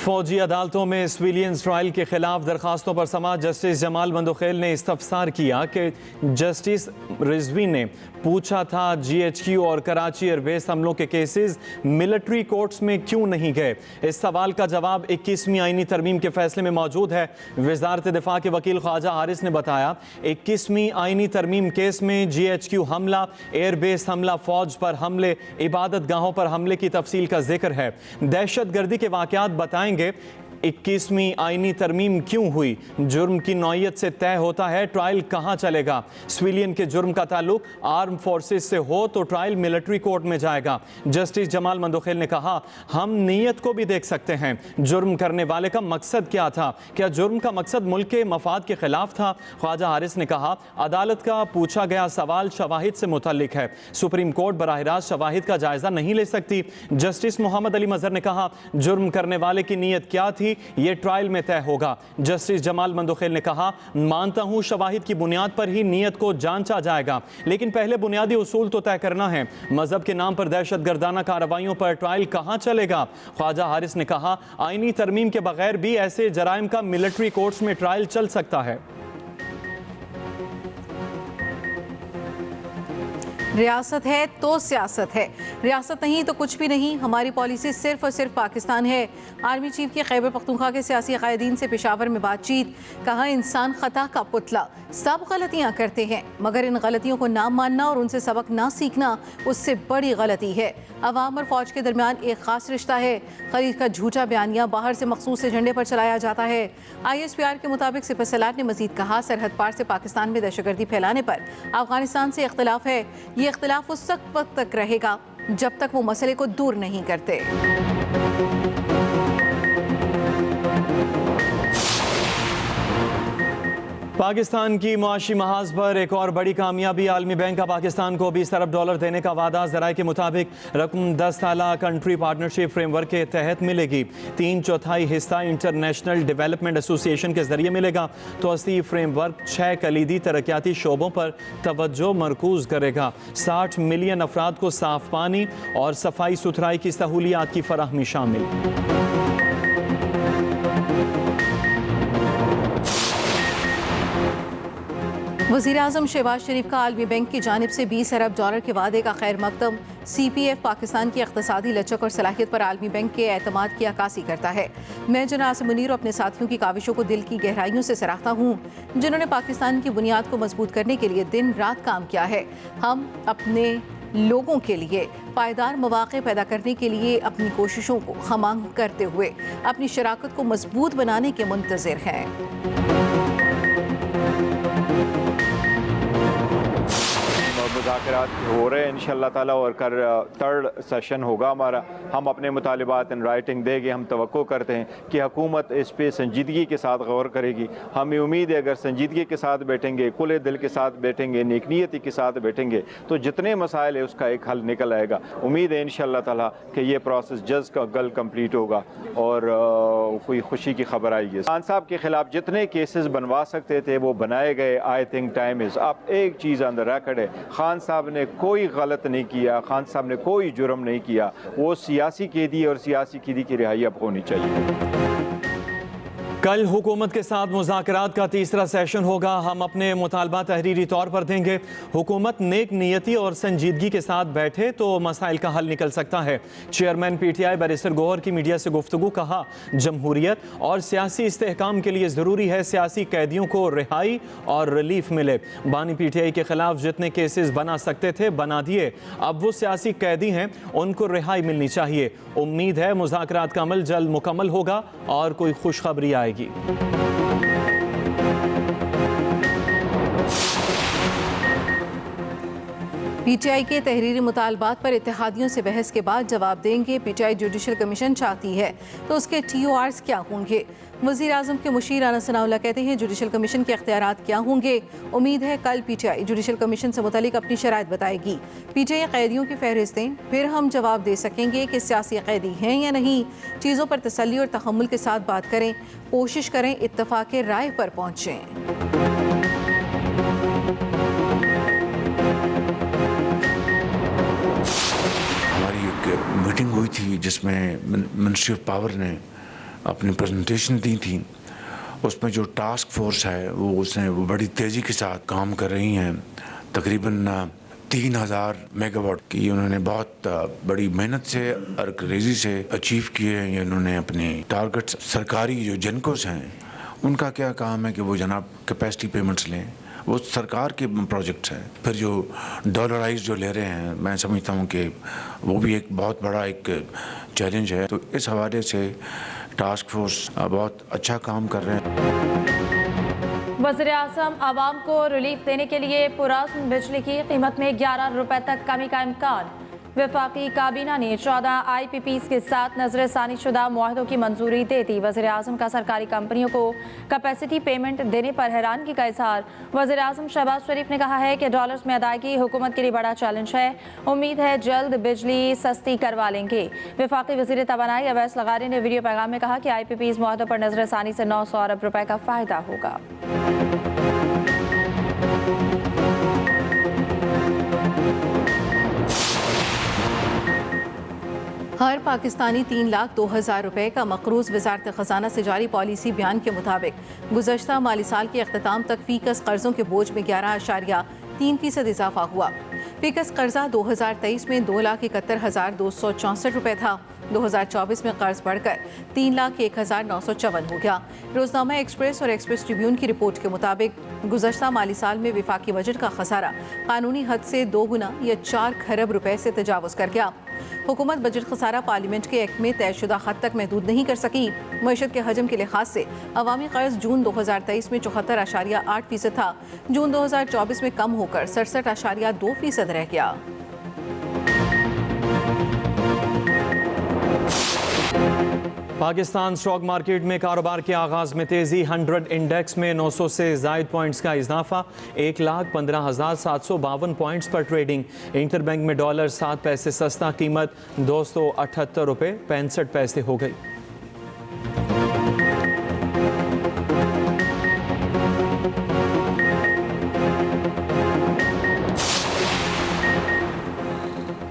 फौजी अदालतों में सिविलियंस ट्रायल के खिलाफ दरखास्तों पर समाअत जस्टिस जमाल मंदोखेल ने इस्तफसार किया कि जस्टिस रिजवी ने पूछा था GHQ और कराची एयरबेस हमलों के केसेस मिलिट्री कोर्ट्स में क्यों नहीं गए। इस सवाल का जवाब 21वीं आईनी तरमीम के फैसले में मौजूद है। वजारत दिफा के वकील ख्वाजा हारिस ने बताया 21वीं आईनी तरमीम केस में GHQ हमला, एयरबेस हमला, फौज पर हमले, इबादत गाहों पर हमले की तफसील का जिक्र है। दहशत गर्दी के वाक़यात बताएंगे। 21वीं आईनी तरमीम क्यों हुई, जुर्म की नौयत से तय होता है ट्रायल कहाँ चलेगा। सिविलियन के जुर्म का ताल्लुक आर्म फोर्सेस से हो तो ट्रायल मिलिट्री कोर्ट में जाएगा। जस्टिस जमाल मंदोखेल ने कहा हम नीयत को भी देख सकते हैं, जुर्म करने वाले का मकसद क्या था, क्या जुर्म का मकसद मुल्क के मफाद के खिलाफ था। ख्वाजा हारिस ने कहा अदालत का पूछा गया सवाल शवाहिद से मुतल्लिक है, सुप्रीम कोर्ट बराह रास्त शवाहिद का जायजा नहीं ले सकती। जस्टिस मोहम्मद अली मजहर ने कहा जुर्म करने वाले की नीयत क्या थी ये ट्रायल में तय होगा। जस्टिस जमाल मंदोखेल ने कहा मानता हूं शवाहिद की बुनियाद पर ही नीयत को जांचा जाएगा, लेकिन पहले बुनियादी उसूल तो तय करना है। मजहब के नाम पर दहशत गर्दाना कार्रवाइयों पर ट्रायल कहां चलेगा। ख्वाजा हारिस ने कहा आईनी तरमीम के बगैर भी ऐसे जराइम का मिलिट्री कोर्ट्स में ट्रायल चल सकता है। रियासत है तो सियासत है, रियासत नहीं तो कुछ भी नहीं। हमारी पॉलिसी सिर्फ और सिर्फ पाकिस्तान है। आर्मी चीफ के खैबर पख्तूनख्वा के सियासी कायदीन से पेशावर में बातचीत। कहा इंसान खता का पुतला, सब गलतियां करते हैं मगर इन गलतियों को ना मानना और उनसे सबक ना सीखना उससे बड़ी गलती है। अवाम और फौज के दरमियान एक खास रिश्ता है। खलीज का झूठा बयानिया बाहर से मखसूस एजेंडे पर चलाया जाता है। ISPR के मुताबिक सिपहसालार ने मजीद कहा सरहद पार से पाकिस्तान में दहशतगर्दी फैलाने पर अफगानिस्तान से इख्तिलाफ है। ये इख्तिलाफ उस वक्त तक रहेगा जब तक वो मसले को दूर नहीं करते। पाकिस्तान की मुआशी महाज पर एक और बड़ी कामयाबी, आलमी बैंक का पाकिस्तान को $20 अरब देने का वादा। ज़राए के मुताबिक रकम 10 साला कंट्री पार्टनरशिप फ्रेमवर्क के तहत मिलेगी। 3/4 हिस्सा इंटरनेशनल डेवलपमेंट एसोसिएशन के जरिए मिलेगा। तो 80 फ्रेमवर्क 6 कलीदी तरक्याती शोबों पर तवज्जो मरकूज करेगा। 60 मिलियन अफराद को साफ पानी और सफाई सुथराई की सहूलियात की फराहमी शामिल। वज़ीर आज़म शहबाज शरीफ का आलमी बैंक की जानिब से $20 अरब के वादे का खैर मकदम। CPF पाकिस्तान की इक़्तिसादी लचक और सलाहियत पर आलमी बैंक के एतमाद की अक्कासी करता है। मैं जनाब आसिम मुनीर और अपने साथियों की काविशों को दिल की गहराइयों से सराहता हूँ, जिन्होंने पाकिस्तान की बुनियाद को मजबूत करने के लिए दिन रात काम किया है। हम अपने लोगों के लिए पायदार मौक़े पैदा करने के लिए अपनी कोशिशों को खमांग करते हुए अपनी शराकत को मजबूत बनाने के मुंतज़िर हैं। मुज़ाकरात हो रहे हैं इंशाअल्लाह ताला और कर 3rd सेशन होगा हमारा। हम अपने मुतालिबात इन राइटिंग देंगे। हम तवक्को करते हैं कि हुकूमत इस पे संजीदगी के साथ गौर करेगी। हमें उम्मीद है अगर संजीदगी के साथ बैठेंगे, खुले दिल के साथ बैठेंगे, नेकनीयती के साथ बैठेंगे तो जितने मसाइल है उसका एक हल निकल आएगा। उम्मीद है इंशाअल्लाह ताला कि ये प्रोसेस जज का कल कंप्लीट होगा और कोई खुशी की खबर आएगी। खान साहब के खिलाफ जितने केसेस बनवा सकते थे वो बनाए गए। आई थिंक टाइम इज़ अब। एक चीज़ ऑन द रिकॉर्ड है, खान साहब ने कोई गलत नहीं किया, खान साहब ने कोई जुर्म नहीं किया। वो सियासी कैदी और सियासी कैदी की रिहाई अब होनी चाहिए। कल हुकूमत के साथ मुज़ाकरात का 3रा सेशन होगा। हम अपने मुतालबा तहरीरी तौर पर देंगे। हुकूमत नेक नियति और संजीदगी के साथ बैठे तो मसाइल का हल निकल सकता है। चेयरमैन PTI बैरिस्टर गौहर की मीडिया से गुफ्तगू। कहा जमहूरियत और सियासी इस्तेहकाम के लिए ज़रूरी है सियासी कैदियों को रिहाई और रिलीफ मिले। बानी PTI के खिलाफ जितने केसेस बना सकते थे बना दिए, अब वो सियासी कैदी हैं, उनको रिहाई मिलनी चाहिए। उम्मीद है मुज़ाकरात का अमल जल्द मुकम्मल होगा और कोई खुशखबरी आएगी। PTI के तहरीरी मुतालबात पर इत्तेहादियों से बहस के बाद जवाब देंगे। PTI जुडिशल कमीशन चाहती है तो उसके TORs क्या होंगे। वज़ीर आज़म के मुशीर अनस सनाउल्लाह कहते हैं जुडिशल कमीशन के इख्तियारात क्या होंगे। उम्मीद है कल PTI जुडिशल कमीशन से मुतालिक अपनी शराइत बताएगी। PTI कैदियों की फहरिस्त दें, फिर हम जवाब दे सकेंगे कि सियासी कैदी हैं या नहीं। चीज़ों पर तसल्ली और तहम्मुल के साथ बात करें, कोशिश करें इत्तफाक़ राय पर पहुँचें। मीटिंग हुई थी जिसमें मिनिस्ट्री ऑफ पावर ने अपनी प्रेजेंटेशन दी थी, उसमें जो टास्क फोर्स है वो बड़ी तेज़ी के साथ काम कर रही हैं। तकरीबन 3000 मेगावाट की उन्होंने बहुत बड़ी मेहनत से और क्रेजी से अचीव किए हैं। इन्होंने अपने टारगेट्स, सरकारी जो जेनकोस हैं उनका क्या काम है कि वो जनाब कैपेसिटी पेमेंट्स लें, वो सरकार के प्रोजेक्ट्स हैं। फिर जो डॉलराइज जो ले रहे हैं, मैं समझता हूँ कि वो भी एक बहुत बड़ा एक चैलेंज है। तो इस हवाले से टास्क फोर्स बहुत अच्छा काम कर रहे हैं। वज़ीर-ए-आज़म आवाम को रिलीफ देने के लिए पुरासन बिजली की कीमत में 11 रुपए तक कमी का इम्कान। वफाकी काबीना ने 14 IPPs के साथ नजरसानी शुदा मुआहदों की मंजूरी दे दी। वज़ीर-ए-आज़म का सरकारी कंपनियों को कैपेसिटी पेमेंट देने पर हैरानगी का इजहार। वज़ीर-ए-आज़म शहबाज शरीफ ने कहा है कि डॉलर्स में अदायगी हुकूमत के लिए बड़ा चैलेंज है, उम्मीद है जल्द बिजली सस्ती करवा लेंगे। वफाकी वज़ीर तवानाई अवैस लगारी ने वीडियो पैगाम में कहा कि IPPs मुआहदों पर नजरसानी से 900 अरब रुपए का फ़ायदा होगा। हर पाकिस्तानी 3,02,000 रुपए का मकरूज वजारत ख़जाना से जारी पॉलिसी बयान के मुताबिक गुज़श्ता माली साल के अख्ताम तक फ़ीकस कर्ज़ों के बोझ में 11.3% इजाफा हुआ। फ़ीकस कर्जा 2023 में 2,71,264 रुपए था। 2024 में कर्ज बढ़कर 3,01,954 हो गया। रोजनामा एक्सप्रेस और एक्सप्रेस ट्रिब्यून की रिपोर्ट के मुताबिक गुज़श्ता माली साल में विफाकी बजट का खसारा कानूनी हद से 2 गुना या 4 खरब रुपए से तजावुज़ कर गया। हुकूमत बजट खसारा पार्लियामेंट के एक्ट में तयशुदा हद तक महदूद नहीं कर सकी। मईशत के हजम के लिहाज से अवामी कर्ज जून 2023 में 74.8% था, जून 2024 में कम होकर 67.2% रह गया। पाकिस्तान स्टॉक मार्केट में कारोबार के आगाज़ में तेज़ी। 100 इंडेक्स में 900 से ज़ायद पॉइंट्स का इजाफा। 1,15,752 पॉइंट्स पर ट्रेडिंग। इंटरबैंक में डॉलर 7 पैसे सस्ता, कीमत 278 रुपये 65 पैसे हो गई।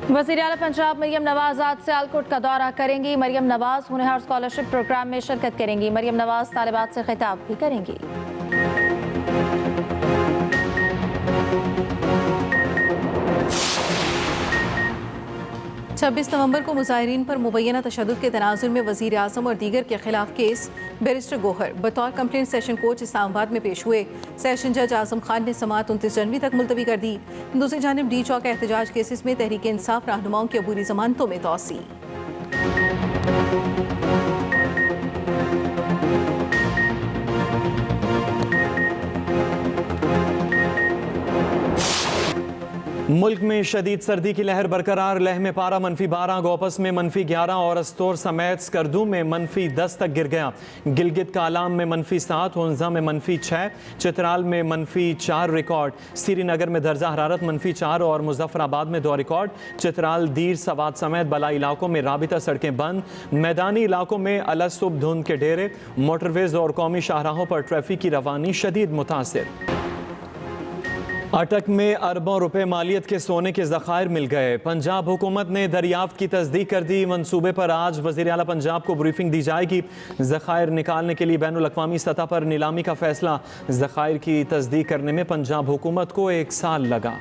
वज़ीर आला पंजाब मरियम नवाज आज सियालकोट का दौरा करेंगी। मरियम नवाज हुनहार स्कॉलरशिप प्रोग्राम में शिरकत करेंगी। मरियम नवाज तालिबात से खिताब भी करेंगी। 26 नवंबर को मुजाहिरीन पर मुबैना तशद्दुद के तनाजुर में वज़ीर आज़म और दीगर के खिलाफ केस। बैरिस्टर गोहर बतौर कंप्लेंट सेशन कोच इस्लामाबाद में पेश हुए। सेशन जज आजम खान ने समाअत 29 जनवरी तक मुलतवी कर दी। दूसरी जानिब डी चौक एहतजाज केसेस में तहरीक इंसाफ रहनुमाओं की अबूरी जमानतों में तोसी। मुल्क में शदीद सर्दी की लहर बरकरार। लेह में पारा -12, गोपस में -11 और अस्तोर समेत स्कर्दू में -10 तक गिर गया। गिलगित कालाम में -7, हुंजा में -6, चित्राल में -4 रिकॉर्ड। श्रीनगर में दर्जा हरारत -4 और मुजफ्फराबाद में 2 रिकॉर्ड। चित्राल, दीर, सवात समेत बलाई इलाकों में राबिता सड़कें बंद। मैदानी इलाकों में अलसुब धुंध के डेरे। मोटरवेज और कौमी शाहराहों पर ट्रैफिक की रवानी शदीद मुतासिर। अटक में अरबों रुपए मालियत के सोने के ज़खायर मिल गए। पंजाब हुकूमत ने दरियाफ्त की तस्दीक कर दी। मंसूबे पर आज वज़ीर आला पंजाब को ब्रीफिंग दी जाएगी। ज़खायर निकालने के लिए बैनुल अक़वामी सतह पर नीलामी का फैसला। ज़खायर की तस्दीक करने में पंजाब हुकूमत को 1 साल लगा।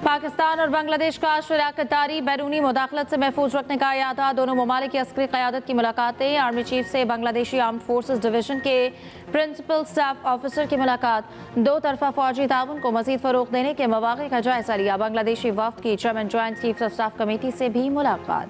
पाकिस्तान और बांग्लादेश का शराकतदारी बैरूनी मुदाखलत से महफूज रखने का इरादा। दोनों ममालिक की अस्करी क़यादत की मुलाकातें। आर्मी चीफ से बांग्लादेशी आर्म्ड फोर्सेस डिवीजन के प्रिंसिपल स्टाफ ऑफिसर की मुलाकात। 2 तरफा फौजी ताउन को मजीद फ़रोग़ देने के मवाक़े का जायजा लिया। बांग्लादेशी वफ़द की chairman joint chief of staff committee से भी मुलाकात।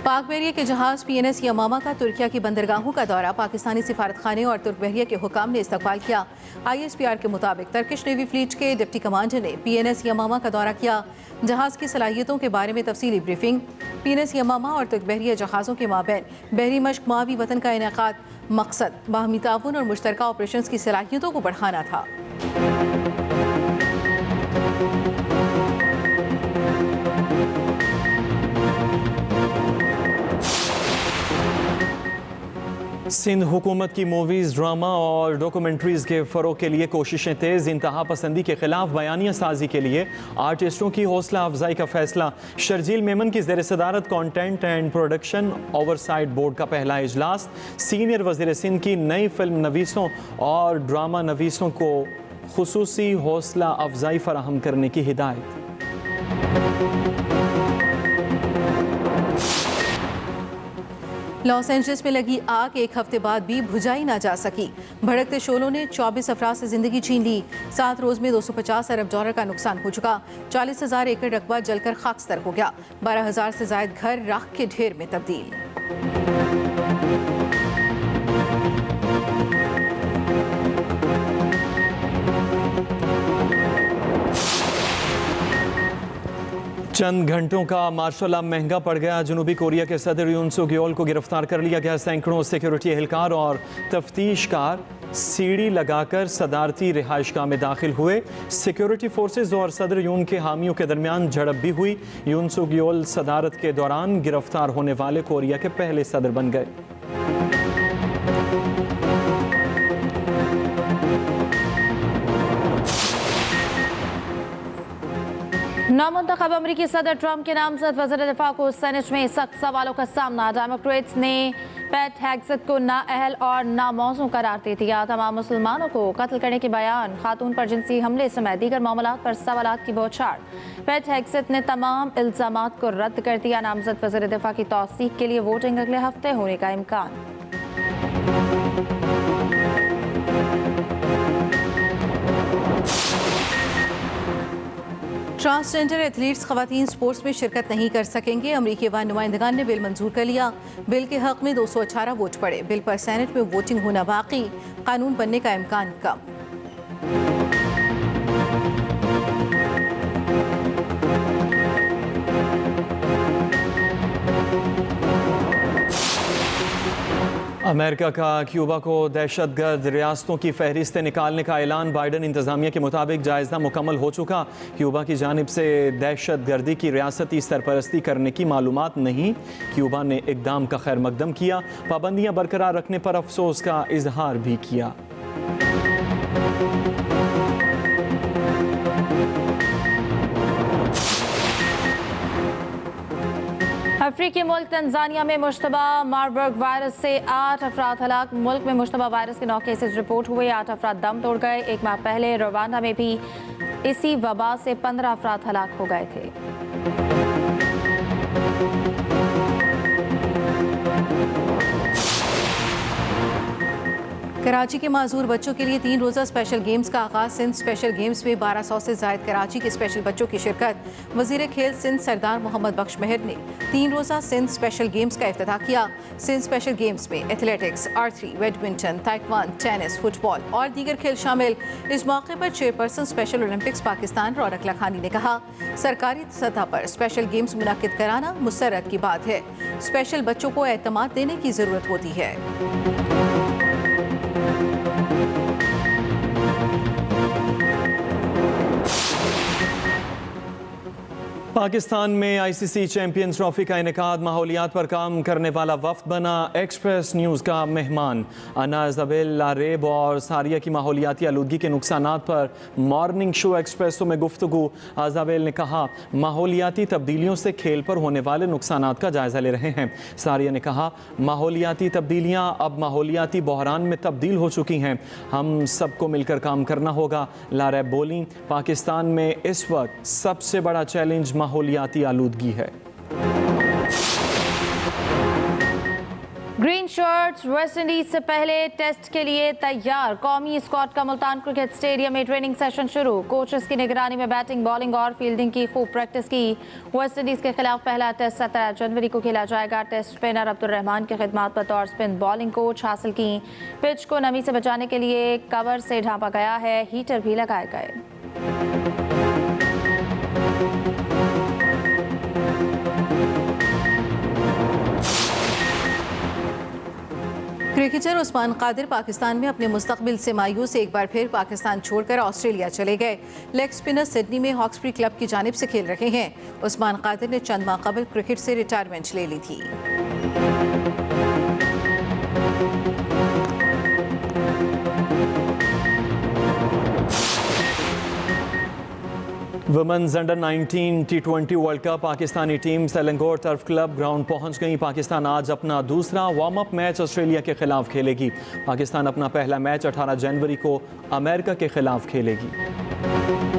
पाक बहरिया के जहाज PNS यमामा का तुर्किया की बंदरगाहों का दौरा। पाकिस्तानी सिफारत खाने और तुर्क बहरिया के हुकाम ने इस्तकबाल किया। ISPR के मुताबिक टर्किश नेवी फ्लीट के डिप्टी कमांडर ने PNS यमामा का दौरा किया। जहाज की सलाहियतों के बारे में तफसीली ब्रीफिंग। PNS यमामा और तुर्क बहरिया जहाज़ों के माबैन बहरी मश्क मावी वतन का इनेकाद। मकसद बाहमी ताउन और मुश्तरका ऑपरेशंस की सलाहियतों को बढ़ाना था। सिंध हुकूमत की मूवीज़, ड्रामा और डॉक्यूमेंट्रीज़ के फ़रोग़ के लिए कोशिशें तेज़। इंतहा पसंदी के ख़िलाफ़ बयानिया साजी के लिए आर्टिस्टों की हौसला अफजाई का फ़ैसला। शर्जील मेमन की ज़ेर सदारत content and production oversight board का पहला इजलास। सीनियर वज़ीर सिंध की नई फिल्म नवीसों और ड्रामा नवीसों को खुसूसी हौसला अफजाई फराहम करने की हिदायत। लॉस एंजलिस में लगी आग एक हफ्ते बाद भी बुझाई ना जा सकी। भड़कते शोलों ने 24 अफराद से जिंदगी छीन ली। 7 रोज में 250 अरब डॉलर का नुकसान हो चुका। 40,000 एकड़ रकबा जलकर खाकस्तर हो गया। 12,000 से जायद घर राख के ढेर में तब्दील। चंद घंटों का मार्शल लॉ महंगा पड़ गया। जनूबी कोरिया के सदर यून सुक योल को गिरफ्तार कर लिया गया। सैकड़ों सिक्योरिटी एहलकार और तफ्तीशकार सीढ़ी लगाकर सदारती रिहाइशगाह में दाखिल हुए। सिक्योरिटी फोर्सेज और सदर यून के हामियों के दरमियान झड़प भी हुई। यून सुक योल सदारत के दौरान गिरफ्तार होने वाले कोरिया के पहले सदर बन गए। नामुंतखब अमरीकी सदर ट्रंप के नामजद वज़ीर दिफा को सेनेट में सख्त सवालों का सामना। डेमोक्रेट्स ने पैट हेग्सेट को नाअहल और नामौजू करार दे दिया। तमाम मुसलमानों को कत्ल करने के बयान, खातून पर जिनसी हमले समेत दीगर मामलात पर सवालात की बौछार। पैट हेग्सेट ने तमाम इल्जामात को रद्द कर दिया। नामजद वज़ीर दिफा की तौसीक के लिए वोटिंग अगले हफ्ते होने का इम्कान। ट्रांसजेंडर एथलीट्स खवातीन स्पोर्ट्स में शिरकत नहीं कर सकेंगे। अमरीकी व नुमाइंदगान ने बिल मंजूर कर लिया। बिल के हक में 218 वोट पड़े। बिल पर सेनेट में वोटिंग होना बाकी, कानून बनने का इम्कान कम। अमेरिका का क्यूबा को दहशतगर्द रियासतों की फहरिस्त निकालने का ऐलान। बाइडन इंतजामिया के मुताबिक जायजा मुकम्मल हो चुका। क्यूबा की जानिब से दहशतगर्दी की रियासती सरपरस्ती करने की मालूमात नहीं। क्यूबा ने इकदाम का खैर मकदम किया। पाबंदियां बरकरार रखने पर अफसोस का इजहार भी किया। अफ्रीकी मुल्क तंजानिया में मुश्तबा मारबर्ग वायरस से 8 अफराद हलाक। मुल्क में मुश्तबा वायरस के 9 केसेस रिपोर्ट हुए। 8 अफराद दम तोड़ गए। एक माह पहले रवांडा में भी इसी वबा से 15 अफराद हलाक हो गए थे। कराची के माजूर बच्चों के लिए 3 रोज़ा स्पेशल गेम्स का आगाज। सिंध स्पेशल गेम्स में 1200 से जायद कराची के स्पेशल बच्चों की शिरकत। वजीर खेल सिंध सरदार मोहम्मद बख्श मेहर ने 3 रोज़ा सिंध स्पेशल गेम्स का इफ्तिताह किया। सिंध स्पेशल गेम्स में athletics, archery, badminton, taekwondo, tennis, football और दीगर खेल शामिल। इस मौके पर चेयरपर्सन स्पेशल ओलंपिक्स पाकिस्तान रौनक लखानी ने कहा, सरकारी सतह पर स्पेशल गेम्स मुनक्किद कराना मुसर्रत की बात है। स्पेशल बच्चों को एतमाद देने की ज़रूरत होती है। पाकिस्तान में आईसीसी चैंपियंस ट्रॉफी का इनेकाद। माहौलियात पर काम करने वाला वफ्द बना एक्सप्रेस न्यूज़ का मेहमान। अना इज़ाबेल लारेब और सारिया की माहौलियाती आलूदगी के नुकसानात पर मॉर्निंग शो एक्सप्रेसो में गुफ्तगू। इज़ाबेल ने कहा, माहौलियाती तब्दीलियों से खेल पर होने वाले नुकसानात का जायज़ा ले रहे हैं। सारिया ने कहा, माहौलियाती तब्दीलियाँ अब माहौलियाती बहरान में तब्दील हो चुकी हैं। हम सबको मिलकर काम करना होगा। लारेब बोली, पाकिस्तान में इस वक्त सबसे बड़ा चैलेंज माहौलियाती आलूदगी है। ग्रीन शर्ट्स वेस्ट इंडीज से पहले टेस्ट के लिए तैयार। कौमी स्क्वाड का मुल्तान क्रिकेट स्टेडियम में ट्रेनिंग सेशन शुरू। कोचेस की निगरानी में बैटिंग, बॉलिंग और फील्डिंग की खूब प्रैक्टिस की। वेस्ट इंडीज के खिलाफ पहला टेस्ट 17 जनवरी को खेला जाएगा। टेस्ट स्पिनर अब्दुर्रहमान की खिदमात बतौर स्पिन बॉलिंग कोच हासिल की। पिच को नमी से बचाने के लिए कवर से ढांपा गया है। हीटर भी लगाए गए। क्रिकेटर उस्मान कादिर पाकिस्तान में अपने मुस्तकबिल से मायूस। एक बार फिर पाकिस्तान छोड़कर ऑस्ट्रेलिया चले गए। लेग स्पिनर सिडनी में हॉक्सबी क्लब की जानिब से खेल रहे हैं। उस्मान कादिर ने चंद माह कबल क्रिकेट से रिटायरमेंट ले ली थी। Women's under 19 T20 world cup Pakistani team Selangor turf club ground पहुंच गई। पाकिस्तान आज अपना दूसरा वार्म अप मैच ऑस्ट्रेलिया के खिलाफ खेलेगी। पाकिस्तान अपना पहला मैच 18 जनवरी को अमेरिका के खिलाफ खेलेगी।